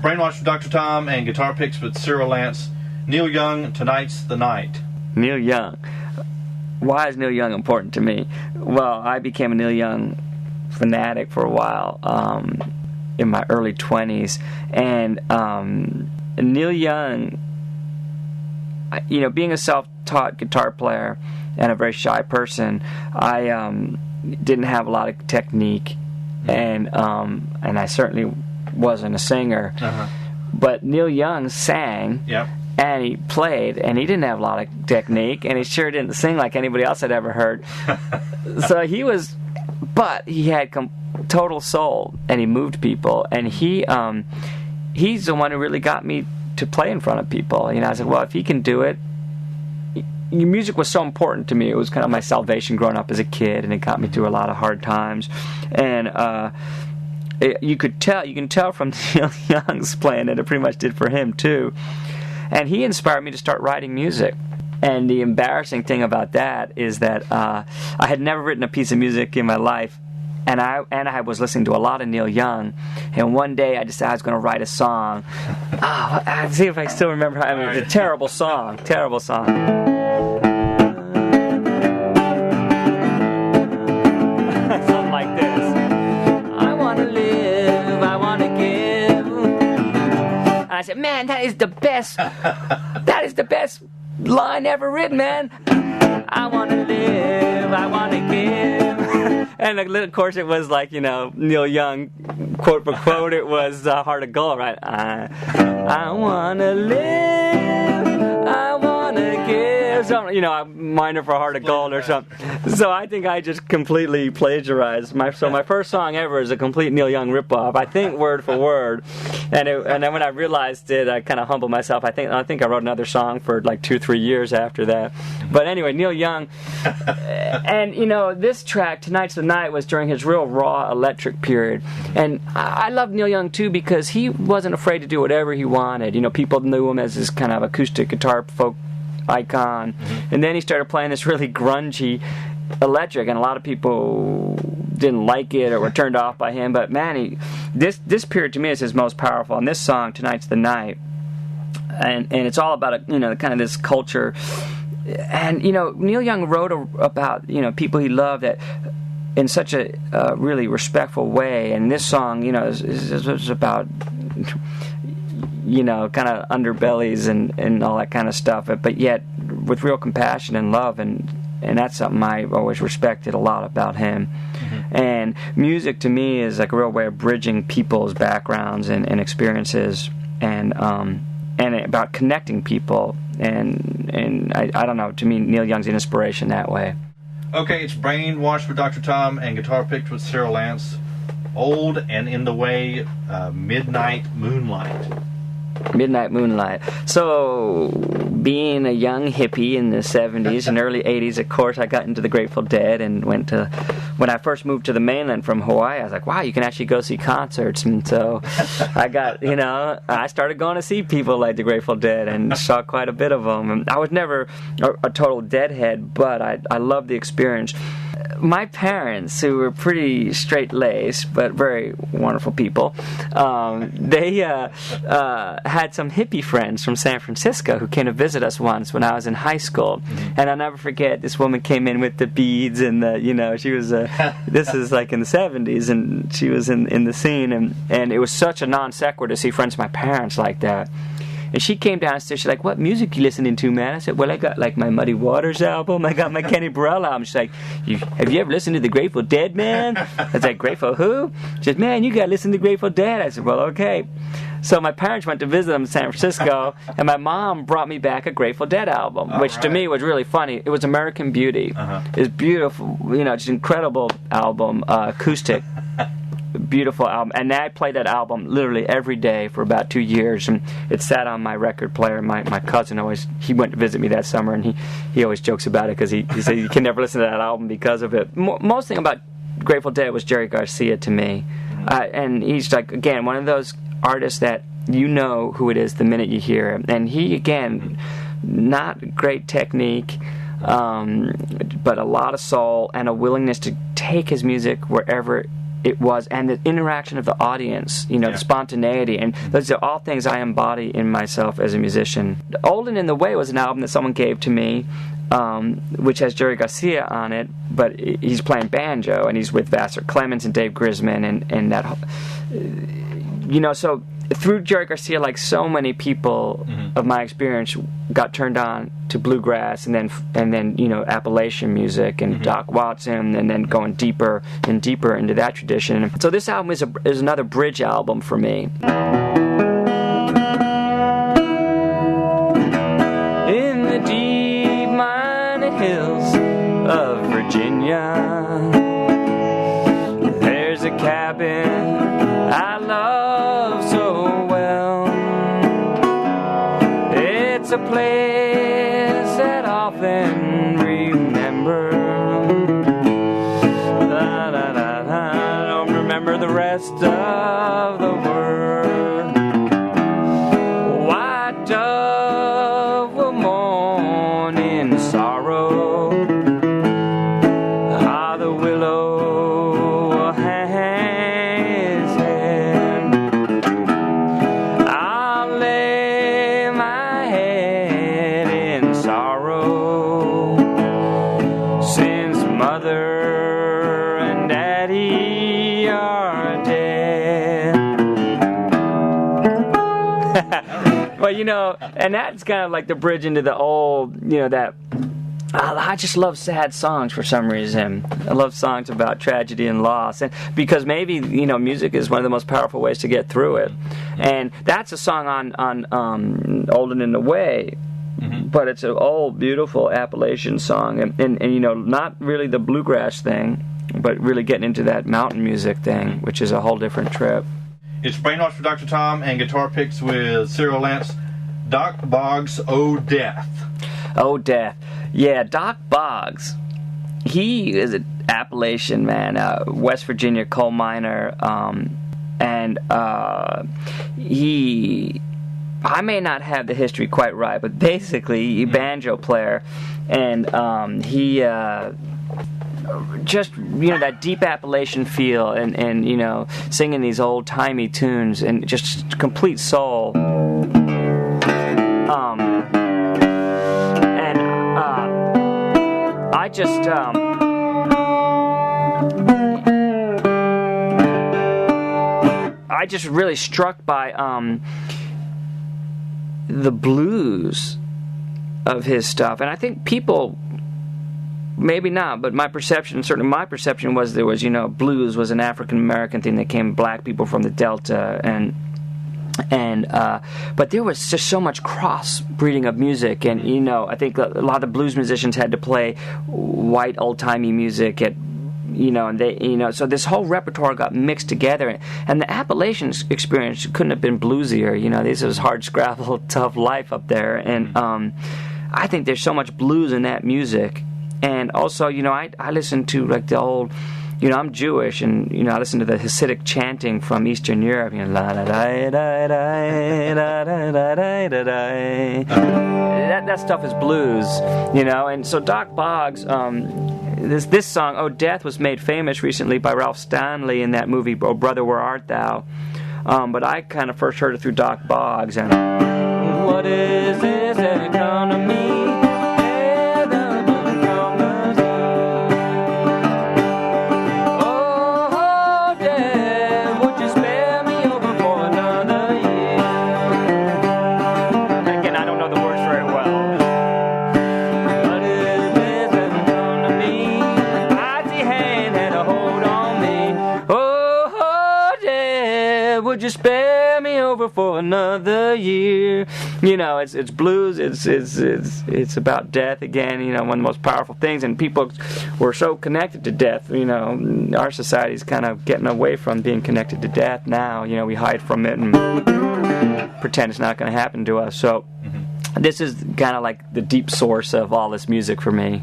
Brainwash with Dr. Tom and Guitar Picks with Cyril Lance. Neil Young, Tonight's the Night. Neil Young. Why is Neil Young important to me? Well, I became a Neil Young fanatic for a while in my early 20s. And Neil Young, being a self-taught guitar player and a very shy person, I didn't have a lot of technique, and I certainly wasn't a singer. Uh-huh. But Neil Young sang. Yep. And he played, and he didn't have a lot of technique, and he sure didn't sing like anybody else I'd ever heard. So but he had total soul, and he moved people, and he's the one who really got me to play in front of people. I said, well, if he can do it. Music was so important to me. It was kind of my salvation growing up as a kid, and it got me through a lot of hard times. And you can tell from Neil Young's playing that it pretty much did for him too. And he inspired me to start writing music. And the embarrassing thing about that is that I had never written a piece of music in my life, and I was listening to a lot of Neil Young. And one day I decided I was going to write a song. I'll see if I still remember. It's a terrible song. Terrible song. Something like this. I want to live, I want to give. And I said, man, that is the best line ever written, man. I want to live, I want to give. And of course it was like, Neil Young, quote for quote, it was Heart of Gold, right? I want to live, I want to give. Something, minor for Heart of Gold or something. So I think I just completely plagiarized. My first song ever is a complete Neil Young ripoff. I think word for word. And then when I realized it, I kind of humbled myself. I think I wrote another song for like 2-3 years after that. But anyway, Neil Young. And, this track, Tonight's the Night, was during his real raw electric period. And I love Neil Young, too, because he wasn't afraid to do whatever he wanted. People knew him as this kind of acoustic guitar folk icon. Mm-hmm. And then he started playing this really grungy electric, and a lot of people didn't like it or were turned off by him. But man, this period to me is his most powerful. And this song, Tonight's the Night, and it's all about kind of this culture. And Neil Young wrote about people he loved that in such a really respectful way. And this song, is about kind of underbellies and all that kind of stuff, but yet with real compassion and love, and that's something I always respected a lot about him. Mm-hmm. And music to me is like a real way of bridging people's backgrounds and experiences, and about connecting people. And I don't know, to me, Neil Young's an inspiration that way. Okay, it's Brainwash with Dr. Tom and Guitar Picked with Cyril Lance. Old and in the Way, Midnight Moonlight. Midnight Moonlight. So, being a young hippie in the 70s and early 80s, of course, I got into the Grateful Dead and when I first moved to the mainland from Hawaii, I was like, wow, you can actually go see concerts. And so I got, I started going to see people like the Grateful Dead and saw quite a bit of them. And I was never a total Deadhead, but I loved the experience. My parents, who were pretty straight-laced but very wonderful people, they had some hippie friends from San Francisco who came to visit us once when I was in high school. Mm-hmm. And I'll never forget, this woman came in with the beads and she was, this is like in the 70s, and she was in the scene, and it was such a non sequitur to see friends of my parents like that. And she came downstairs, she's like, what music you listening to, man? I said, well, I got like my Muddy Waters album, I got my Kenny Burrell album. She's like, have you ever listened to the Grateful Dead, man? I was like, Grateful who? She said, man, you gotta listen to Grateful Dead. I said, well, okay. So my parents went to visit them in San Francisco, and my mom brought me back a Grateful Dead album, which to me was really funny. It was American Beauty. Uh-huh. It's beautiful, just an incredible album, acoustic. Beautiful album, and I played that album literally every day for about 2 years, and it sat on my record player. My cousin he went to visit me that summer, and he always jokes about it because he said you can never listen to that album because of it. Most thing about Grateful Dead was Jerry Garcia to me, and he's like, again, one of those artists that you know who it is the minute you hear him. And he, again, not great technique, but a lot of soul and a willingness to take his music wherever it was, and the interaction of the audience, the spontaneity, and those are all things I embody in myself as a musician. Old and in the Way was an album that someone gave to me, which has Jerry Garcia on it, but he's playing banjo, and he's with Vassar Clements and Dave Grisman, and that, so through Jerry Garcia, like so many people of my experience, got turned on to bluegrass, and then Appalachian music and Doc Watson, and then going deeper and deeper into that tradition. And so this album is another bridge album for me. In the deep mining hills of Virginia, there's a cabin I love so well. It's a place that I often remember. I don't remember the rest of the word. White dove will mourn in sorrow. Ah, the willow hangs head. I'll lay my head in sorrow, since mother and daddy are dead. Well, and that's kind of like the bridge into the old, that I just love sad songs for some reason. I love songs about tragedy and loss, and because maybe music is one of the most powerful ways to get through it. And that's a song on Old and in the Way, but it's an old, beautiful Appalachian song, and not really the bluegrass thing, but really getting into that mountain music thing, which is a whole different trip. It's Brainwash for Dr. Tom and guitar picks with Cyril Lance. Doc Bogs, Oh Death. Oh Death. Yeah, Doc Boggs. He is an Appalachian man, West Virginia coal miner, and he. I may not have the history quite right, but basically, he banjo player, and he. Just that deep Appalachian feel, and singing these old timey tunes, and just complete soul. I just really struck by the blues of his stuff, and I think people. Maybe not, but certainly my perception was there was, blues was an African American thing that came black people from the Delta, but there was just so much cross-breeding of music, and I think a lot of blues musicians had to play white old-timey music at, and they, so this whole repertoire got mixed together, and the Appalachian experience couldn't have been bluesier. This was hard scrabble, tough life up there, and I think there's so much blues in that music. And also, I listen to like the old, I'm Jewish, and I listen to the Hasidic chanting from Eastern Europe. La da da da da da da da da. That stuff is blues, And so Doc Boggs, this song, "Oh Death," was made famous recently by Ralph Stanley in that movie, "Oh Brother, Where Art Thou?" But I kind of first heard it through Doc Boggs. And what is this that come to me? Would you spare me over for another year? It's blues. It's about death again. One of the most powerful things, and people were so connected to death. Our society's kind of getting away from being connected to death now. We hide from it and pretend it's not going to happen to us. So this is kind of like the deep source of all this music for me.